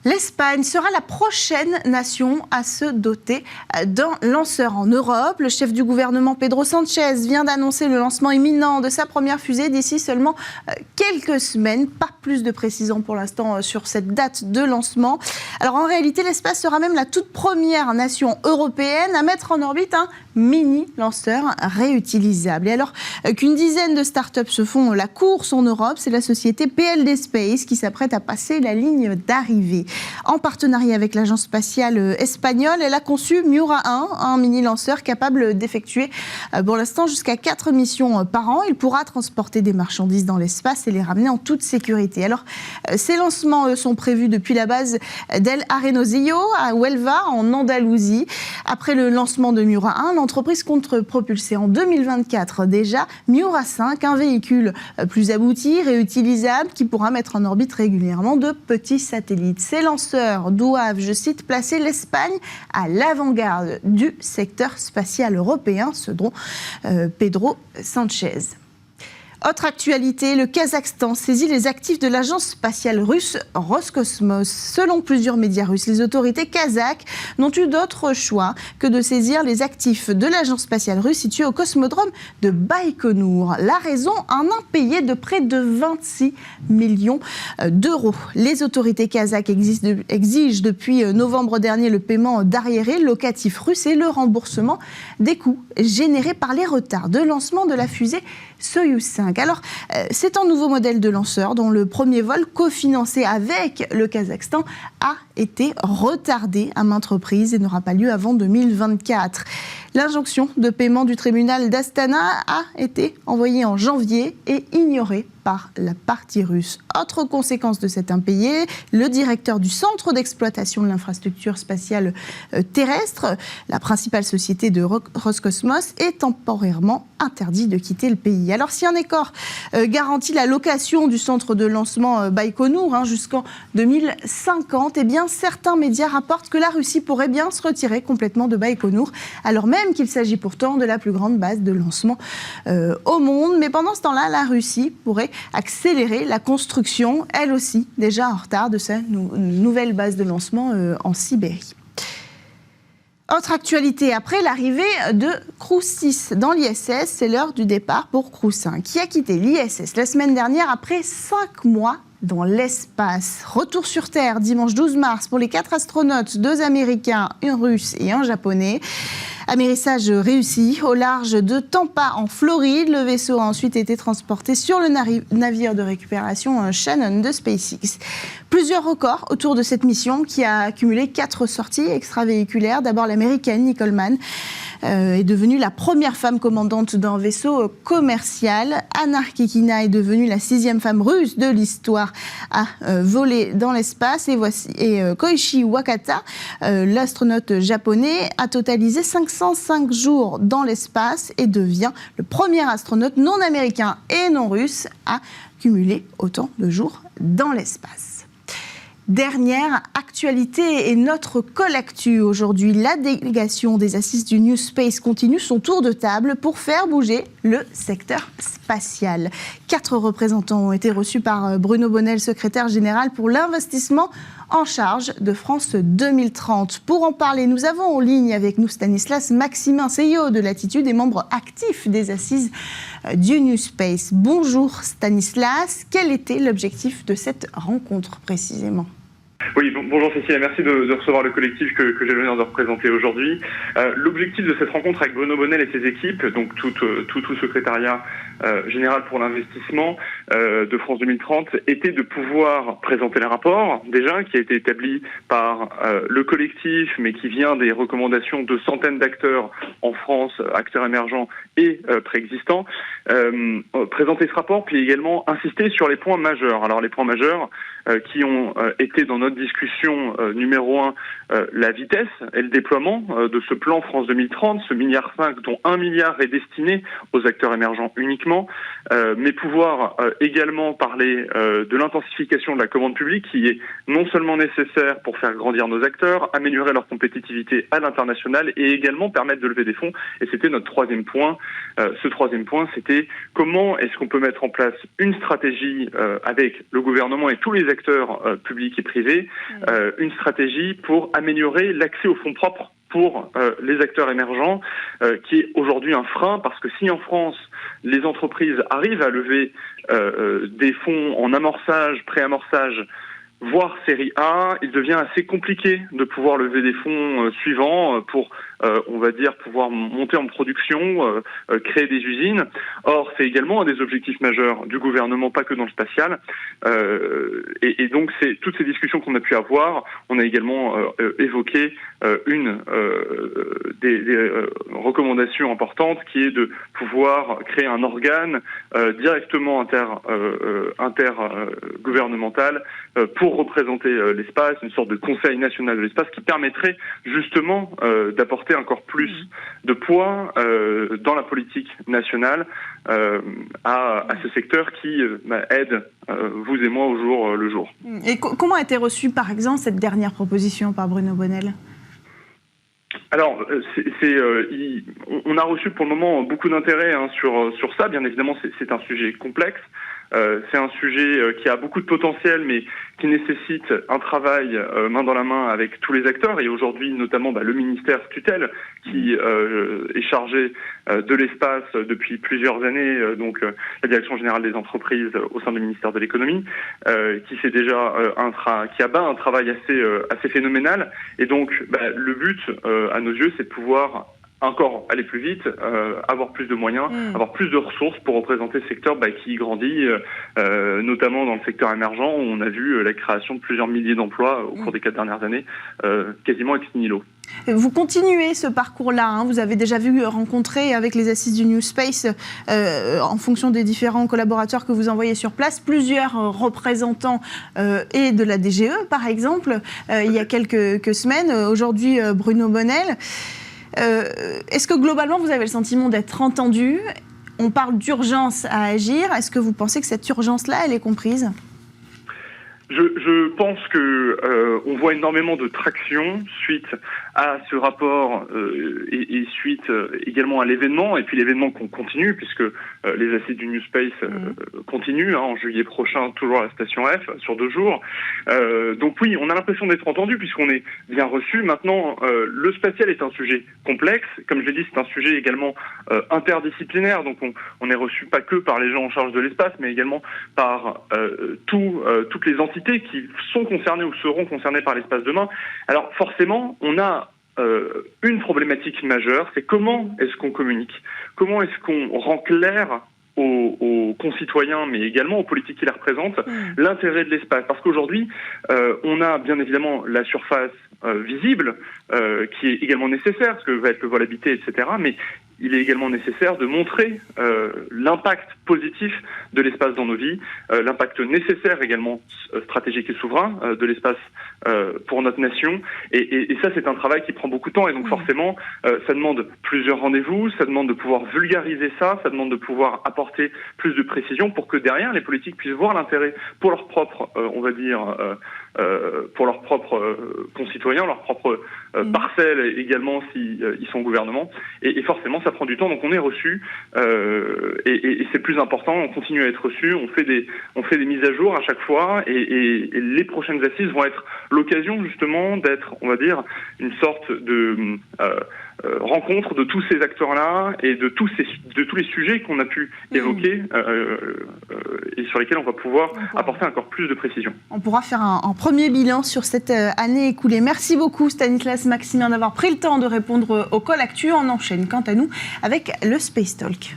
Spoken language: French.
L'Espagne sera la prochaine nation à se doter d'un lanceur en Europe. Le chef du gouvernement Pedro Sánchez vient d'annoncer le lancement imminent de sa première fusée d'ici seulement quelques semaines. Pas plus de précisions pour l'instant sur cette date de lancement. Alors en réalité, l'Espagne sera même la toute première nation européenne à mettre en orbite un mini-lanceur réutilisable. Et alors qu'une dizaine de startups se font la course en Europe, c'est la société PLD Space qui s'apprête à passer la ligne d'arrivée. En partenariat avec l'agence spatiale espagnole, elle a conçu Miura 1, un mini-lanceur capable d'effectuer pour l'instant jusqu'à 4 missions par an. Il pourra transporter des marchandises dans l'espace et les ramener en toute sécurité. Alors, ces lancements sont prévus depuis la base d'El Arenosillo à Huelva, en Andalousie. Après le lancement de Miura 1, l'entreprise compte propulser en 2024 déjà Miura 5, un véhicule plus abouti, réutilisable, qui pourra mettre en orbite régulièrement de petits satellites. Ces lanceurs doivent, je cite, placer l'Espagne à l'avant-garde du secteur spatial européen, ce dont Pedro Sánchez. Autre actualité, le Kazakhstan saisit les actifs de l'agence spatiale russe Roscosmos. Selon plusieurs médias russes, les autorités kazakhes n'ont eu d'autre choix que de saisir les actifs de l'agence spatiale russe située au cosmodrome de Baïkonour. La raison, un impayé de près de 26 millions d'euros. Les autorités kazakhes exigent depuis novembre dernier le paiement d'arriérés locatifs russes et le remboursement des coûts générés par les retards de lancement de la fusée Soyouz 5. Alors, c'est un nouveau modèle de lanceur dont le premier vol cofinancé avec le Kazakhstan a été retardé à maintes reprises et n'aura pas lieu avant 2024. L'injonction de paiement du tribunal d'Astana a été envoyée en janvier et ignorée par la partie russe. Autre conséquence de cet impayé, le directeur du centre d'exploitation de l'infrastructure spatiale terrestre, la principale société de Roscosmos, est temporairement interdit de quitter le pays. Alors si un accord garantit la location du centre de lancement Baïkonour jusqu'en 2050, eh bien certains médias rapportent que la Russie pourrait bien se retirer complètement de Baïkonour, alors même qu'il s'agit pourtant de la plus grande base de lancement au monde. Mais pendant ce temps-là, la Russie pourrait accélérer la construction, elle aussi, déjà en retard, de sa nouvelle base de lancement en Sibérie. Autre actualité, après l'arrivée de Crew 6 dans l'ISS, c'est l'heure du départ pour Crew 5, qui a quitté l'ISS la semaine dernière après 5 mois dans l'espace. Retour sur Terre dimanche 12 mars pour les 4 astronautes, 2 Américains, un Russe et un Japonais. Amérissage réussi au large de Tampa en Floride. Le vaisseau a ensuite été transporté sur le navire de récupération Shannon de SpaceX. Plusieurs records autour de cette mission qui a accumulé 4 sorties extravéhiculaires. D'abord l'américaine Nicole Mann est devenue la première femme commandante d'un vaisseau commercial. Anna Kikina est devenue la 6e femme russe de l'histoire à voler dans l'espace. Et Koichi Wakata, l'astronaute japonais, a totalisé 505 jours dans l'espace et devient le premier astronaute non américain et non russe à cumuler autant de jours dans l'espace. Dernière actualité et notre collectu aujourd'hui. La délégation des Assises du New Space continue son tour de table pour faire bouger le secteur spatial. 4 représentants ont été reçus par Bruno Bonnell, secrétaire général pour l'investissement en charge de France 2030. Pour en parler, nous avons en ligne avec nous Stanislas Maximin, CEO de Latitude et membre actif des Assises du New Space. Bonjour Stanislas, quel était l'objectif de cette rencontre précisément ? Oui, bonjour Cécile, merci de recevoir le collectif que j'ai l'honneur de représenter aujourd'hui. L'objectif de cette rencontre avec Bruno Bonnell et ses équipes, donc tout secrétariat général pour l'investissement de France 2030, était de pouvoir présenter le rapport, déjà, qui a été établi par le collectif, mais qui vient des recommandations de centaines d'acteurs en France, acteurs émergents et préexistants, présenter ce rapport, puis également insister sur les points majeurs. Alors les points majeurs qui ont été dans notre discussion numéro 1, la vitesse et le déploiement de ce plan France 2030, ce milliard 5 dont 1 milliard est destiné aux acteurs émergents uniquement, mais pouvoir également parler de l'intensification de la commande publique qui est non seulement nécessaire pour faire grandir nos acteurs, améliorer leur compétitivité à l'international et également permettre de lever des fonds. Et c'était notre troisième point. Ce troisième point, c'était c'est comment est-ce qu'on peut mettre en place une stratégie avec le gouvernement et tous les acteurs publics et privés, une stratégie pour améliorer l'accès aux fonds propres pour les acteurs émergents, qui est aujourd'hui un frein, parce que si en France, les entreprises arrivent à lever des fonds en amorçage, pré-amorçage, voire série A, il devient assez compliqué de pouvoir lever des fonds suivants pour, on va dire, pouvoir monter en production, créer des usines. Or, c'est également un des objectifs majeurs du gouvernement, pas que dans le spatial. Et donc, c'est toutes ces discussions qu'on a pu avoir. On a également évoqué une des recommandations importantes, qui est de pouvoir créer un organe directement intergouvernemental pour représenter l'espace, une sorte de conseil national de l'espace qui permettrait justement d'apporter encore plus de poids dans la politique nationale à ce secteur qui aide vous et moi au jour le jour. Et comment a été reçue par exemple cette dernière proposition par Bruno Bonnell ? Alors, on a reçu pour le moment beaucoup d'intérêt sur ça. Bien évidemment, c'est un sujet complexe. C'est un sujet qui a beaucoup de potentiel, mais qui nécessite un travail main dans la main avec tous les acteurs. Et aujourd'hui, notamment le ministère tutelle, qui est chargé de l'espace depuis plusieurs années, donc la Direction générale des entreprises au sein du ministère de l'économie, qui abat un travail assez phénoménal. Et donc, le but, à nos yeux, c'est de pouvoir encore aller plus vite, avoir plus de moyens, avoir plus de ressources pour représenter ce secteur qui grandit, notamment dans le secteur émergent, où on a vu la création de plusieurs milliers d'emplois au cours des 4 dernières années, quasiment ex nihilo. Vous continuez ce parcours-là, vous avez déjà vu rencontrer avec les assises du New Space, en fonction des différents collaborateurs que vous envoyez sur place, plusieurs représentants et de la DGE par exemple, il y a quelques semaines, aujourd'hui Bruno Bonnell. Est-ce que globalement vous avez le sentiment d'être entendu ? On parle d'urgence à agir. Est-ce que vous pensez que cette urgence-là, elle est comprise ? Je pense que on voit énormément de traction suite à ce rapport et suite également à l'événement, et puis l'événement qu'on continue, puisque les assises du New Space continuent en juillet prochain, toujours à la station F, sur 2 jours. Donc oui, on a l'impression d'être entendu puisqu'on est bien reçu. Maintenant, le spatial est un sujet complexe. Comme je l'ai dit, c'est un sujet également interdisciplinaire. Donc on est reçu pas que par les gens en charge de l'espace, mais également par toutes les entités qui sont concernées ou seront concernées par l'espace demain. Alors forcément, on a une problématique majeure, c'est comment est-ce qu'on communique ? Comment est-ce qu'on rend clair aux concitoyens, mais également aux politiques qui les représentent, l'intérêt de l'espace. Parce qu'aujourd'hui, on a bien évidemment la surface visible, qui est également nécessaire, ce que va être le vol habité, etc., mais il est également nécessaire de montrer l'impact positif de l'espace dans nos vies, l'impact nécessaire également stratégique et souverain de l'espace pour notre nation. Et ça, c'est un travail qui prend beaucoup de temps. Et donc forcément, ça demande plusieurs rendez-vous, ça demande de pouvoir vulgariser ça demande de pouvoir apporter plus de précision pour que derrière, les politiques puissent voir l'intérêt pour leur propre, on va dire, pour leurs propres concitoyens, leurs propres parcelles également s'ils sont au gouvernement. Et forcément, ça prend du temps. Donc on est reçu et c'est plus important. On continue à être reçu. On fait des mises à jour à chaque fois. Et les prochaines assises vont être l'occasion justement d'être, on va dire, une sorte de rencontre de tous ces acteurs-là et de tous les sujets qu'on a pu évoquer et sur lesquels on va pouvoir apporter encore plus de précision. On pourra faire un premier bilan sur cette année écoulée. Merci beaucoup Stanislas Maximin d'avoir pris le temps de répondre au Call Actu. On enchaîne quant à nous avec le Space Talk.